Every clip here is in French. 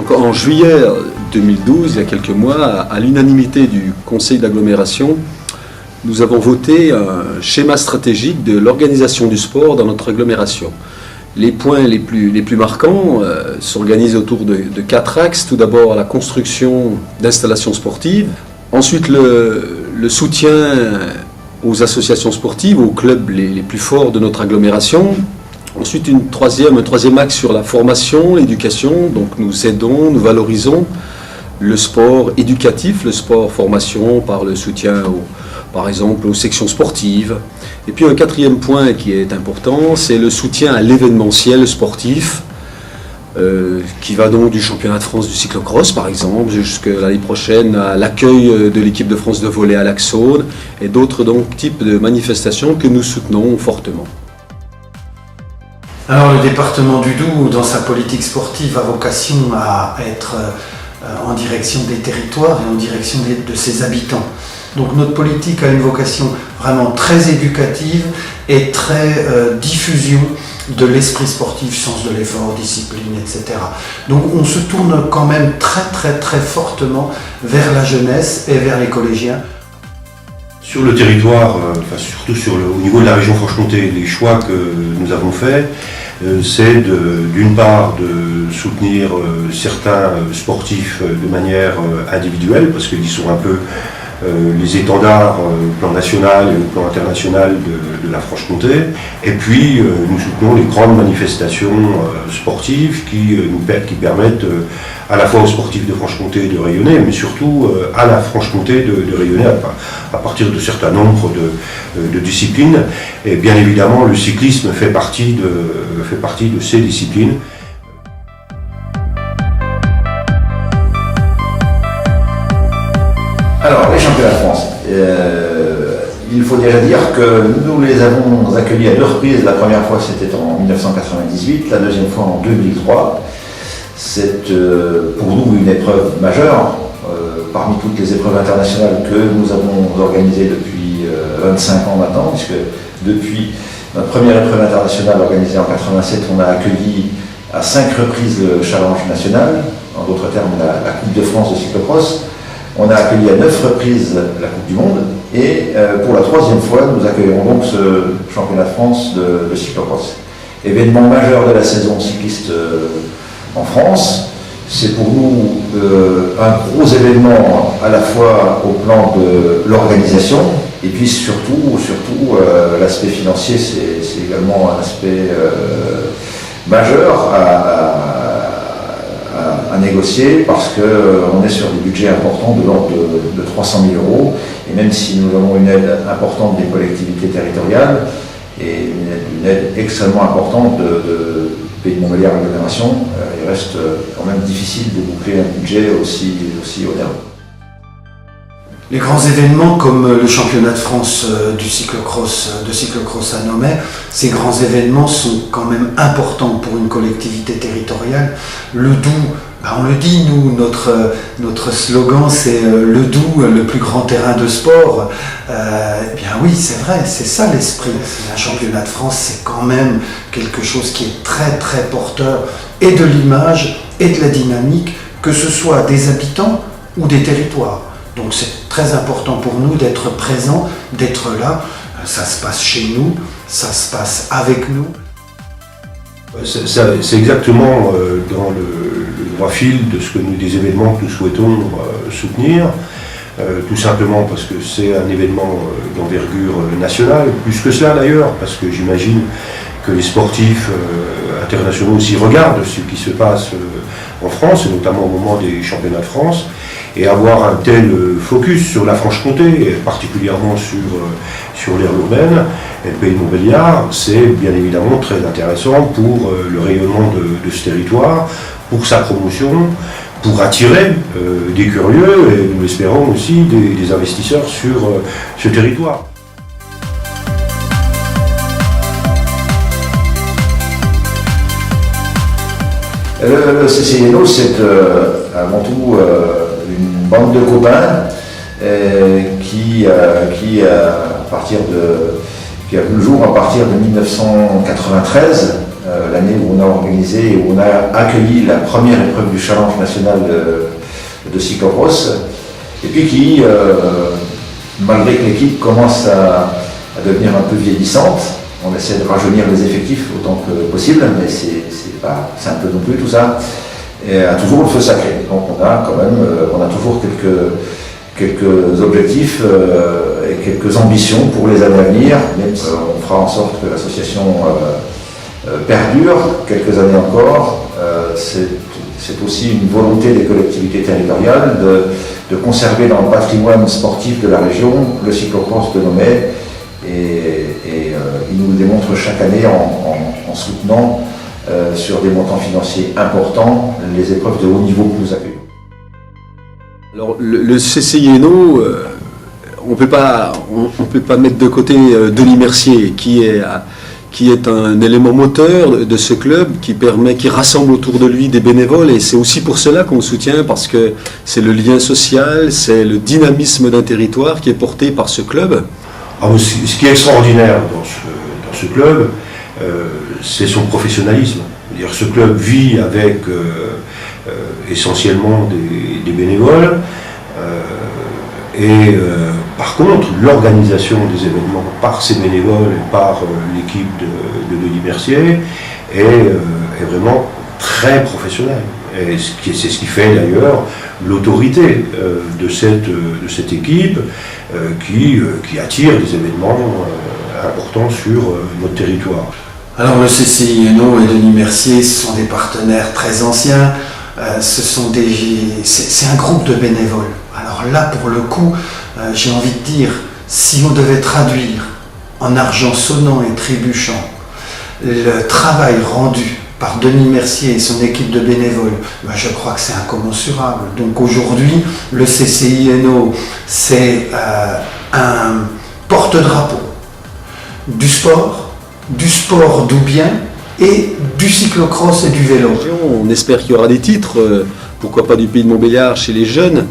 Donc en juillet 2012, il y a quelques mois, à l'unanimité du Conseil d'agglomération, nous avons voté un schéma stratégique de l'organisation du sport dans notre agglomération. Les points les plus marquants s'organisent autour de 4 axes. Tout d'abord, la construction d'installations sportives. Ensuite, le soutien aux associations sportives, aux clubs les plus forts de notre agglomération. Ensuite, un troisième axe sur la formation, l'éducation. Donc nous aidons, nous valorisons le sport éducatif, le sport formation par le soutien par exemple aux sections sportives. Et puis un 4e point qui est important, c'est le soutien à l'événementiel sportif, qui va donc du championnat de France du cyclocross par exemple, jusqu'à l'année prochaine à l'accueil de l'équipe de France de volley à Lac-Saône et d'autres donc types de manifestations que nous soutenons fortement. Alors le département du Doubs, dans sa politique sportive, a vocation à être en direction des territoires et en direction de ses habitants. Donc notre politique a une vocation vraiment très éducative et très diffusion de l'esprit sportif, sens de l'effort, discipline, etc. Donc on se tourne quand même très fortement vers la jeunesse et vers les collégiens. Sur le territoire, surtout au niveau de la région Franche-Comté, les choix que nous avons faits, c'est d'une part de soutenir certains sportifs de manière individuelle, parce qu'ils sont un peu les étendards au plan national et au plan international de la Franche-Comté. Et puis nous soutenons les grandes manifestations sportives qui permettent à la fois aux sportifs de Franche-Comté de rayonner, mais surtout à la Franche-Comté de rayonner à partir de certains nombres de disciplines. Et bien évidemment, le cyclisme fait partie de ces disciplines. Alors, les championnats de France, il faut déjà dire que nous les avons accueillis à 2 reprises. La première fois, c'était en 1998, la deuxième fois en 2003. C'est pour nous une épreuve majeure, parmi toutes les épreuves internationales que nous avons organisées depuis 25 ans maintenant, puisque depuis notre première épreuve internationale organisée en 87, on a accueilli à 5 reprises le challenge national, en d'autres termes la Coupe de France de cyclocross. On a accueilli à 9 reprises la Coupe du Monde et pour la 3e fois, nous accueillerons donc ce championnat de France de cyclocross. Événement majeur de la saison cycliste en France. C'est pour nous un gros événement à la fois au plan de l'organisation et puis surtout l'aspect financier, c'est également un aspect majeur à négocier parce qu'on est sur des budgets importants de l'ordre de 300 000 €. Et même si nous avons une aide importante des collectivités territoriales et une aide extrêmement importante de Pays de Montbéliard agglomération, il reste quand même difficile de boucler un budget aussi onéreux. Les grands événements comme le championnat de France de cyclocross à Nomay, ces grands événements sont quand même importants pour une collectivité territoriale. Le Doubs, on le dit, nous, notre slogan c'est le Doubs, le plus grand terrain de sport. Eh bien oui, c'est vrai, c'est ça l'esprit. Un championnat de France, c'est quand même quelque chose qui est très porteur et de l'image et de la dynamique, que ce soit des habitants ou des territoires. Donc c'est très important pour nous d'être présents, d'être là. Ça se passe chez nous, ça se passe avec nous. C'est exactement dans le droit fil de des événements que nous souhaitons soutenir. Tout simplement parce que c'est un événement d'envergure nationale, plus que cela d'ailleurs, parce que j'imagine que les sportifs internationaux aussi regardent ce qui se passe en France, et notamment au moment des championnats de France. Et avoir un tel focus sur la Franche-Comté, et particulièrement sur l'aire urbaine et le Pays de Montbéliard, c'est bien évidemment très intéressant pour le rayonnement de ce territoire, pour sa promotion, pour attirer des curieux et nous l'espérons aussi des investisseurs sur ce territoire. Le CCNO, c'est avant tout une bande de copains qui a vu le jour à partir de 1993 l'année où on a organisé et où on a accueilli la première épreuve du challenge national de cyclocross, et puis qui, malgré que l'équipe commence à devenir un peu vieillissante, on essaie de rajeunir les effectifs autant que possible, mais c'est pas simple non plus tout ça, et a toujours le feu sacré. Donc on a quand même, on a toujours quelques objectifs et quelques ambitions pour les années à venir. On fera en sorte que l'association perdure quelques années encore. C'est aussi une volonté des collectivités territoriales de conserver dans le patrimoine sportif de la région le cyclocross de Nome, et ils nous le démontrent chaque année en soutenant sur des montants financiers importants les épreuves de haut niveau que nous accueillons. Alors le CCI Hainaut, on peut pas mettre de côté Denis Mercier, qui est un élément moteur de ce club, qui rassemble autour de lui des bénévoles, et c'est aussi pour cela qu'on le soutient, parce que c'est le lien social, c'est le dynamisme d'un territoire qui est porté par ce club. Ce qui est extraordinaire dans ce club, c'est son professionnalisme. C'est-à-dire, ce club vit avec essentiellement des bénévoles, par contre, l'organisation des événements par ces bénévoles et par l'équipe de Denis Mercier est vraiment très professionnelle. Et c'est ce qui fait d'ailleurs l'autorité de cette équipe qui attire des événements importants sur notre territoire. Alors le CCI Hainaut et Denis Mercier, ce sont des partenaires très anciens. C'est un groupe de bénévoles. Alors là, pour le coup, j'ai envie de dire, si on devait traduire en argent sonnant et trébuchant le travail rendu par Denis Mercier et son équipe de bénévoles, je crois que c'est incommensurable. Donc aujourd'hui, le CCI Hainaut, c'est un porte-drapeau du sport doubien et du cyclocross et du vélo. On espère qu'il y aura des titres, pourquoi pas du Pays de Montbéliard chez les jeunes.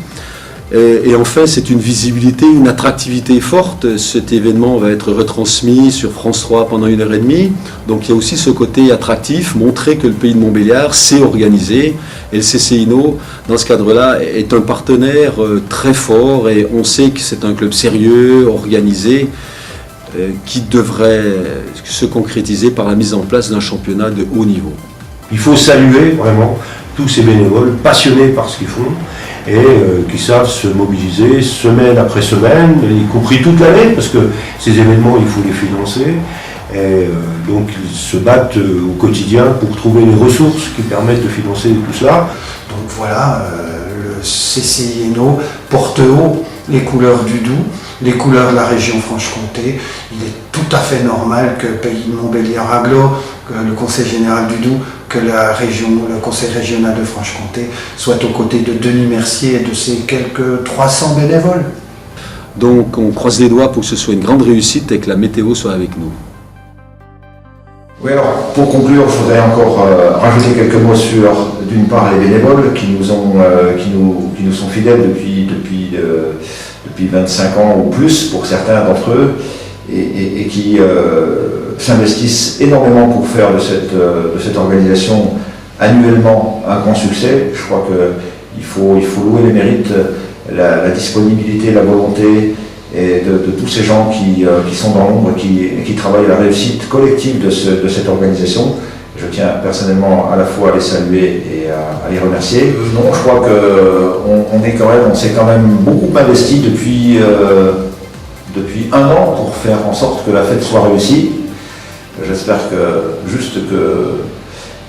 Et enfin, c'est une visibilité, une attractivité forte. Cet événement va être retransmis sur France 3 pendant 1h30. Donc il y a aussi ce côté attractif, montrer que le Pays de Montbéliard sait organiser. Et le CCI Hainaut, dans ce cadre-là, est un partenaire très fort, et on sait que c'est un club sérieux, organisé, qui devrait se concrétiser par la mise en place d'un championnat de haut niveau. Il faut saluer vraiment tous ces bénévoles passionnés par ce qu'ils font et qui savent se mobiliser semaine après semaine, y compris toute l'année, parce que ces événements, il faut les financer. Et donc ils se battent au quotidien pour trouver les ressources qui permettent de financer tout cela. Donc voilà, le CCI Hainaut porte haut les couleurs du Doubs, les couleurs de la région Franche-Comté. Il est tout à fait normal que le Pays de Montbéliard Aglo, que le Conseil général du Doubs, que le Conseil régional de Franche-Comté soit aux côtés de Denis Mercier et de ses quelques 300 bénévoles. Donc on croise les doigts pour que ce soit une grande réussite et que la météo soit avec nous. Oui, alors pour conclure, je voudrais encore rajouter quelques mots sur, d'une part, les bénévoles qui nous sont fidèles depuis 25 ans ou plus pour certains d'entre eux, et qui s'investissent énormément pour faire de cette organisation annuellement un grand succès. Je crois qu'il faut louer les mérites, la disponibilité, la volonté et de tous ces gens qui sont dans l'ombre et qui travaillent à la réussite collective de cette organisation. Je tiens personnellement à la fois à les saluer et à les remercier. Non, je crois qu'on s'est quand même beaucoup investi depuis 1 an pour faire en sorte que la fête soit réussie. J'espère que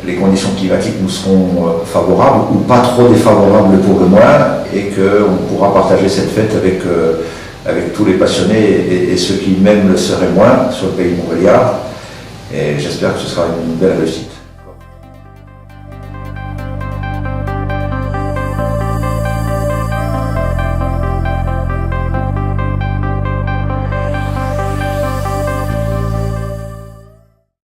les conditions climatiques nous seront favorables ou pas trop défavorables pour le moins, et qu'on pourra partager cette fête avec tous les passionnés et ceux qui même le seraient moins sur le Pays de Montbéliard. Et j'espère que ce sera une belle réussite.